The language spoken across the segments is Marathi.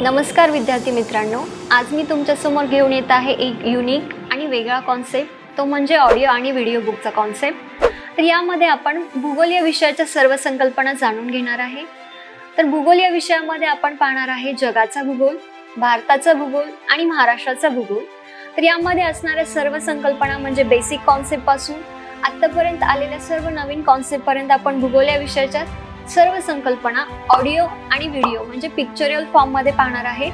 नमस्कार विद्यार्थी मित्रांनो, आज मी तुमच्यासमोर घेऊन येत आहे एक युनिक आणि वेगळा कॉन्सेप्ट, तो म्हणजे ऑडिओ आणि व्हिडिओ बुकचा कॉन्सेप्ट। तर यामध्ये आपण भूगोल या विषयाच्या सर्व संकल्पना जाणून घेणार आहे। तर भूगोल या विषयामध्ये आपण पाहणार आहे जगाचा भूगोल, भारताचा भूगोल आणि महाराष्ट्राचा भूगोल। तर यामध्ये असणाऱ्या सर्व संकल्पना म्हणजे बेसिक कॉन्सेप्ट पासून आतापर्यंत आलेल्या सर्व नवीन कॉन्सेप्ट पर्यंत आपण भूगोल या विषयाच्या सर्व संकल्पना ऑडिओ आणि व्हिडिओ म्हणजे पिक्चरल फॉर्म मध्ये पाहणार आहे।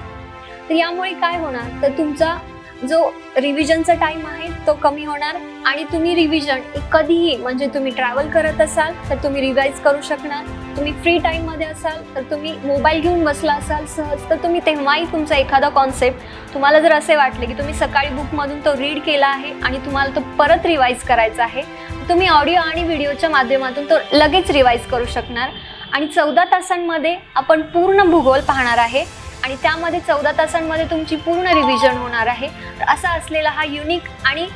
तर यामुळे काय होणार, तर तुमचा जो रिव्हिजनचा टाइम आहे तो कमी होणार आणि तुम्ही रिव्हिजन कधीही म्हणजे तुम्ही ट्रॅव्हल करत असाल तर तुम्ही रिवाइज करू शकणार, तुम्ही फ्री टाइम मध्ये असाल तर तुम्ही मोबाईल घेऊन बसला असाल सहज तर तुम्ही तेव्हाही तुमचा एखादा कॉन्सेप्ट तुम्हाला जर असे वाटले की तुम्ही सकाळी बुक मधून तो रीड केला आहे आणि तुम्हाला तो परत रिवाइज करायचा आहे, तुम्ही ऑडिओ आणि व्हिडिओच्या माध्यमातून तो लगेच रिवाइज करू शकणार। आणि 14 तासांमध्ये आपण पूर्ण भूगोल पाहणार आहे आणि त्यामध्ये 14 तासांमध्ये तुमची पूर्ण रिव्हिजन होणार आहे। तर असा असलेला हा युनिक आणि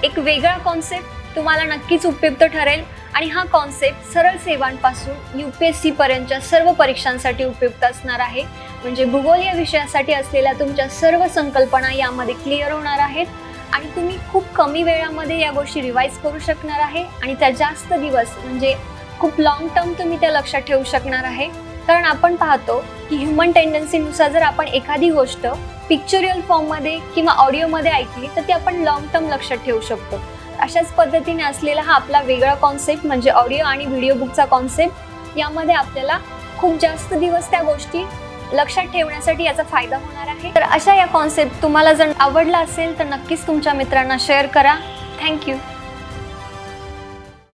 एक वेगळा कॉन्सेप्ट तुम्हाला नक्कीच उपयुक्त ठरेल आणि हा कॉन्सेप्ट सरळ सेवांपासून UPSC पर्यंतच्या सर्व परीक्षांसाठी उपयुक्त असणार आहे। म्हणजे भूगोल या विषयासाठी असलेल्या तुमच्या सर्व संकल्पना यामध्ये क्लिअर होणार आहेत आणि तुम्ही खूप कमी वेळामध्ये या गोष्टी रिवाइज करू शकणार आहे आणि त्या जास्त दिवस म्हणजे खूप लॉंग टर्म तुम्ही त्या लक्षात ठेवू शकणार आहे। कारण आपण पाहतो की ह्यूमन टेंडन्सीनुसार जर आपण एखादी गोष्ट पिक्चरल फॉर्ममध्ये किंवा ऑडिओमध्ये ऐकली तर ती आपण लॉंग टर्म लक्षात ठेवू शकतो। अशाच पद्धतीने असलेला हा आपला वेगळा कॉन्सेप्ट म्हणजे ऑडिओ आणि व्हिडिओ बुकचा कॉन्सेप्ट, यामध्ये आपल्याला खूप जास्त दिवस त्या गोष्टी लक्षात ठेवण्यासाठी याचा फायदा होणार आहे। तर अशा या कॉन्सेप्ट तुम्हाला जर आवडला असेल तर नक्कीच तुमच्या मित्रांना शेअर करा। थँक्यू।